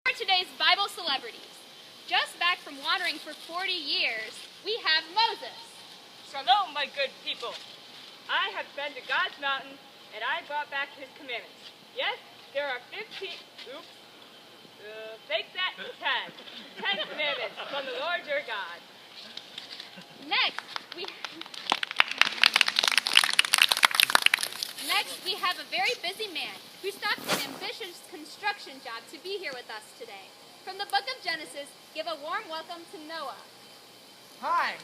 For today's Bible celebrities. Just back from wandering for 40 years, we have Moses. Shalom, my good people. I have been to God's mountain, and I brought back his commandments. Yes, there are 15, make that 10. 10 commandments from the Lord your God. Next, we have a very busy man who stopped an ambitious construction job to be here with us today. From the book of Genesis, give a warm welcome to Noah. Hi.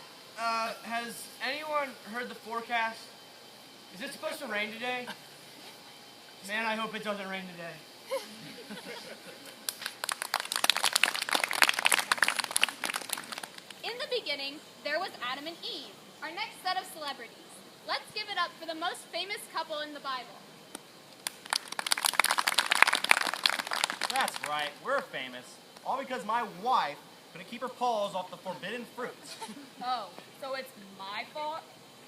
Has anyone heard the forecast? Is it supposed to rain today? Man, I hope it doesn't rain today. In the beginning, there was Adam and Eve, our next set of celebrities. Let's give it up for the most famous couple in the Bible. That's right, we're famous. All because my wife couldn't keep her paws off the forbidden fruits. Oh, so it's my fault?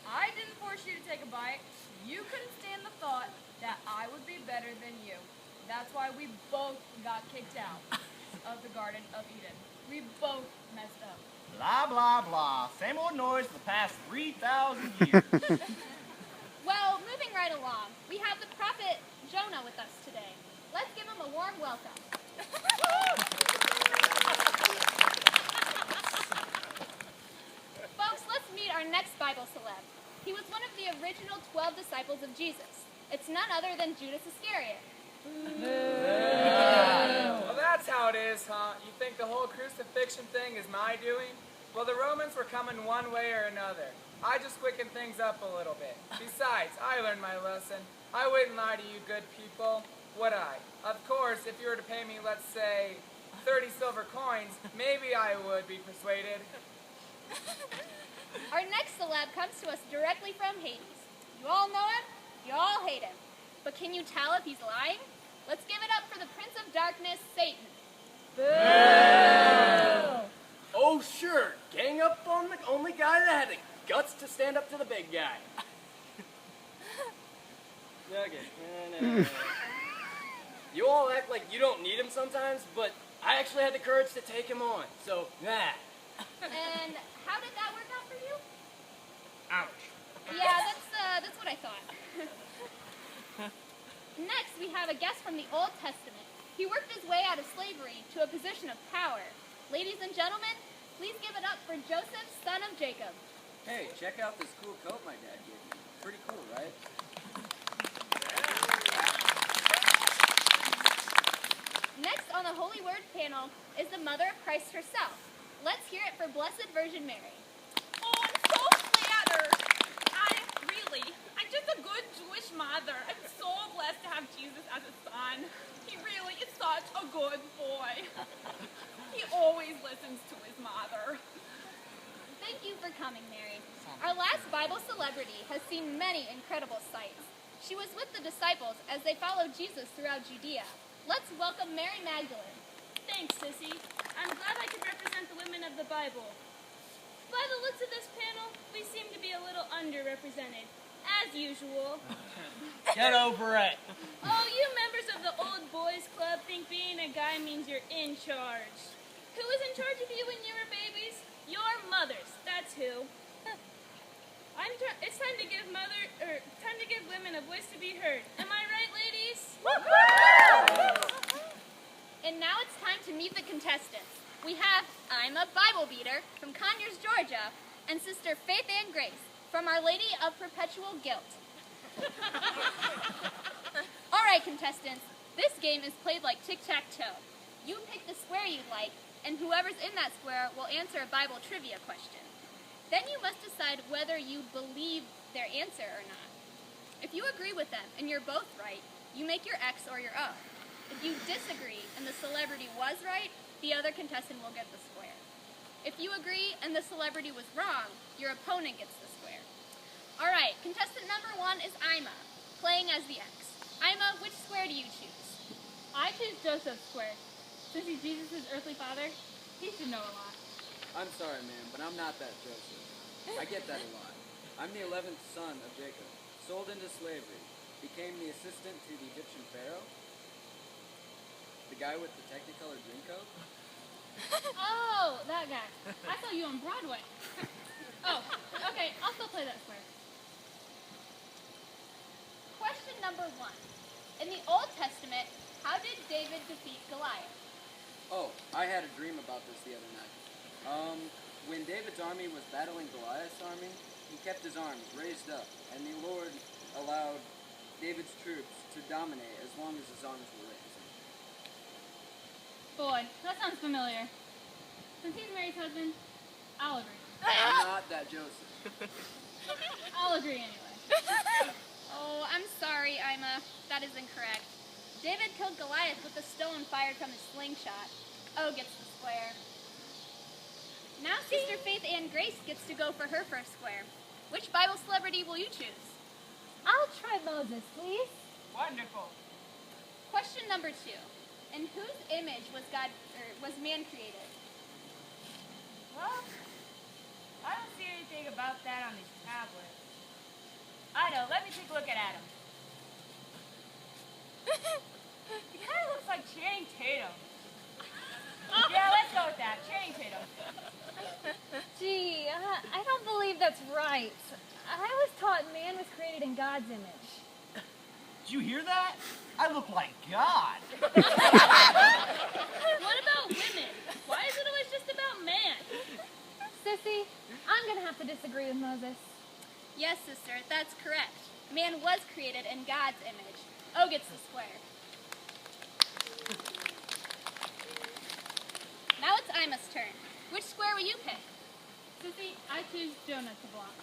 I didn't force you to take a bite. You couldn't stand the thought that I would be better than you. That's why we both got kicked out of the Garden of Eden. We both messed up. Blah, blah, blah. Same old noise for the past 3,000 years. Well, moving right along, we have the prophet Jonah with us today. Let's give him a warm welcome. Folks, let's meet our next Bible celeb. He was one of the original 12 disciples of Jesus. It's none other than Judas Iscariot. Well, that's how it is, huh? You think the whole crucifixion thing is my doing? Well, the Romans were coming one way or another. I just quickened things up a little bit. Besides, I learned my lesson. I wouldn't lie to you good people, would I? Of course, if you were to pay me, let's say, 30 silver coins, maybe I would be persuaded. Our next celeb comes to us directly from Hades. You all know him, you all hate him. But can you tell if he's lying? Let's give it up for the Prince of Darkness, Satan. Boo! Oh, sure. Gang up on the only guy that had the guts to stand up to the big guy. Okay. You all act like you don't need him sometimes, but I actually had the courage to take him on. So, nah. And how did that work out for you? Ouch. Yeah, that's what I thought. Next, we have a guest from the Old Testament. He worked his way out of slavery to a position of power. Ladies and gentlemen, please give it up for Joseph, son of Jacob. Hey, check out this cool coat my dad gave me. Pretty cool, right? Next on the Holy Word panel is the mother of Christ herself. Let's hear it for Blessed Virgin Mary. Oh, I'm so flattered. I'm just a good Jewish mother. I'm so blessed to have Jesus as a son. He really is such a good boy. He always listens to his mother. Thank you for coming, Mary. Our last Bible celebrity has seen many incredible sights. She was with the disciples as they followed Jesus throughout Judea. Let's welcome Mary Magdalene. Thanks, Sissy. I'm glad I could represent the women of the Bible. By the looks of this panel, we seem to be a little underrepresented, as usual. Get over it. Oh, you members of the old boys club think being a guy means you're in charge. Who was in charge of you when you were babies? Your mothers, that's who. It's time to give women a voice to be heard. Am I right, ladies? And now it's time to meet the contestants. We have I'm a Bible Beater from Conyers, Georgia, and Sister Faith Ann Grace from Our Lady of Perpetual Guilt. All right, contestants, this game is played like tic-tac-toe. You pick the square you'd like, and whoever's in that square will answer a Bible trivia question. Then you must decide whether you believe their answer or not. If you agree with them and you're both right, you make your X or your O. If you disagree and the celebrity was right, the other contestant will get the square. If you agree and the celebrity was wrong, your opponent gets the square. All right, contestant number 1 is Ima, playing as the X. Ima, which square do you choose? I choose Joseph's square. Since he's Jesus' earthly father, he should know a lot. I'm sorry, man, but I'm not that Joseph. I get that a lot. I'm the 11th son of Jacob, sold into slavery, became the assistant to the Egyptian pharaoh, the guy with the technicolored dream coat. Oh, that guy. I saw you on Broadway. Oh, okay, I'll still play that square. Question number 1. In the Old Testament, how did David defeat Goliath? Oh, I had a dream about this the other night. When David's army was battling Goliath's army, he kept his arms raised up, and the Lord allowed David's troops to dominate as long as his arms were raised. Boy, that sounds familiar. Since he's Mary's husband, I'll agree. I'm not that Joseph. I'll agree anyway. Oh, I'm sorry, Ima. That is incorrect. David killed Goliath with a stone fired from his slingshot. O gets the square. Now Sister Faith Ann Grace gets to go for her first square. Which Bible celebrity will you choose? I'll try Moses, please. Wonderful. Question number 2. In whose image was man created? Well, I don't see anything about that on these tablets. I know, let me take a look at Adam. He kind of looks like Channing Tatum. Yeah, let's go with that. Channing Tatum. Gee, I don't believe that's right. I was taught man was created in God's image. Did you hear that? I look like God. What about women? Why is it always just about man? Sissy, I'm going to have to disagree with Moses. Yes, sister, that's correct. Man was created in God's image. O gets the square. Now it's Ima's turn. Which square will you pick? Sissy, I choose Jonah to block.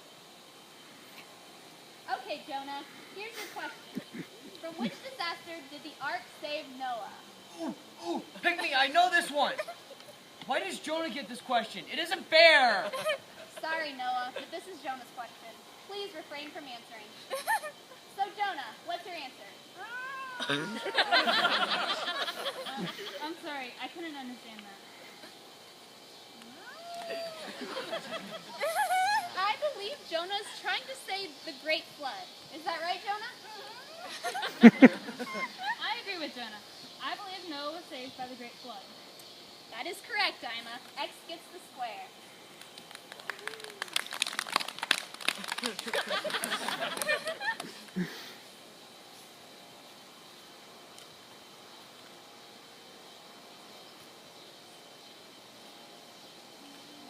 Okay, Jonah, here's your question. From which disaster did the ark save Noah? Ooh, pick me, I know this one. Why does Jonah get this question? It isn't fair. Sorry, Noah, but this is Jonah's question. Please refrain from answering. So, Jonah, what's your answer? I'm sorry, I couldn't understand that. I believe Jonah's trying to say the Great Flood. Is that right, Jonah? I agree with Jonah. I believe Noah was saved by the Great Flood. That is correct, Ima. X gets the square.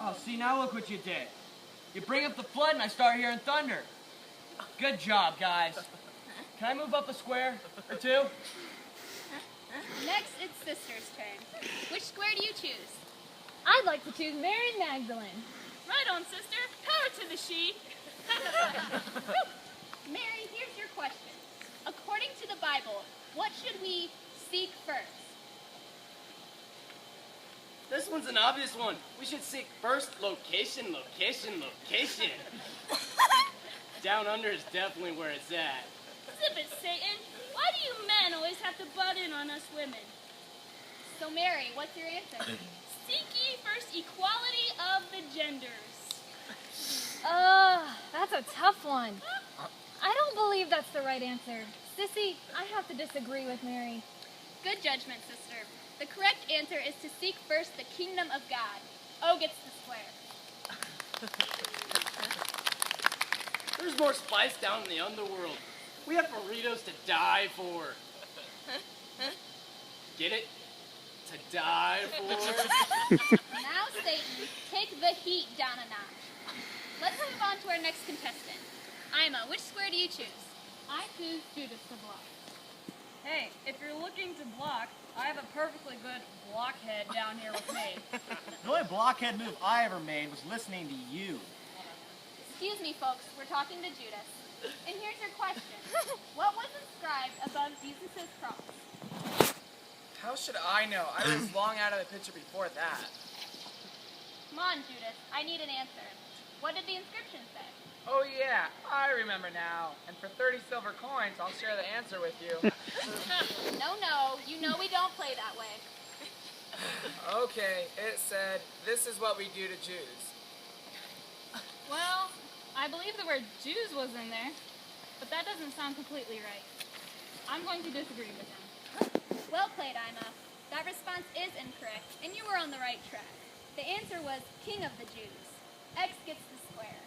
Oh, see, now look what you did. You bring up the flood and I start hearing thunder. Good job, guys. Can I move up a square or two? Next, it's Sister's turn. Which square do you choose? I'd like to choose Mary Magdalene. Right on, sister. Power to the she. Mary, here's your question. According to the Bible, what should we seek first? This one's an obvious one. We should seek first location, location, location. Down under is definitely where it's at. Zip it, Satan. Why do you men always have to butt in on us women? So, Mary, what's your answer? Seek ye first equality of the genders. That's a tough one. I don't believe that's the right answer. Sissy, I have to disagree with Mary. Good judgment, sister. The correct answer is to seek first the kingdom of God. O gets the square. There's more spice down in the underworld. We have burritos to die for. Get it? To die for? Now, Satan, take the heat down a notch. Let's move on to our next contestant. Ima, which square do you choose? I choose Judas to block. Hey, if you're looking to block, I have a perfectly good blockhead down here with me. The only blockhead move I ever made was listening to you. Excuse me, folks. We're talking to Judas. And here's your question. What was inscribed above Jesus' cross? How should I know? I was long out of the picture before that. Come on, Judas. I need an answer. What did the inscription say? Oh yeah, I remember now. And for 30 silver coins, I'll share the answer with you. No. You know we don't play that way. Okay, it said, this is what we do to Jews. Well, I believe the word Jews was in there, but that doesn't sound completely right. I'm going to disagree with him. Well played, Ima. That response is incorrect, and you were on the right track. The answer was King of the Jews. X gets the square.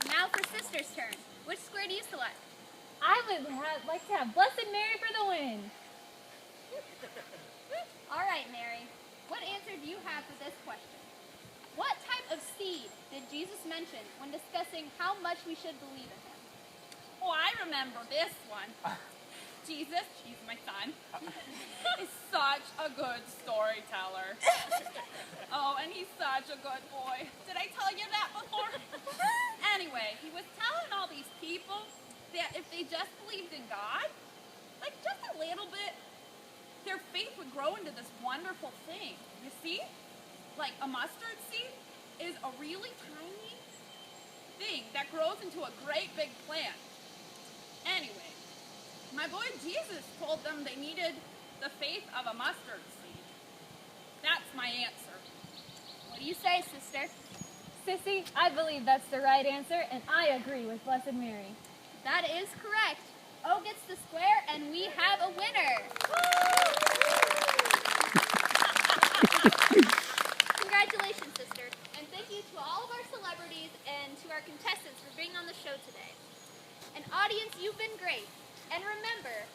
Now for sister's turn. Which square do you select? I would like to have Blessed Mary for the win. All right, Mary. What answer do you have for this question? What type of seed did Jesus mention when discussing how much we should believe in him? Oh, I remember this one. Jesus, he's my son, is such a good storyteller. Oh, and he's such a good boy. Did I tell you that before? Anyway, he was telling all these people that if they just believed in God, like just a little bit, their faith would grow into this wonderful thing. You see? Like a mustard seed is a really tiny thing that grows into a great big plant. Anyway, my boy Jesus told them they needed the faith of a mustard seed. That's my answer. What do you say, sister? Sissy, I believe that's the right answer, and I agree with Blessed Mary. That is correct. O gets the square, and we have a winner. Congratulations, sister. And thank you to all of our celebrities and to our contestants for being on the show today. And audience, you've been great. And remember,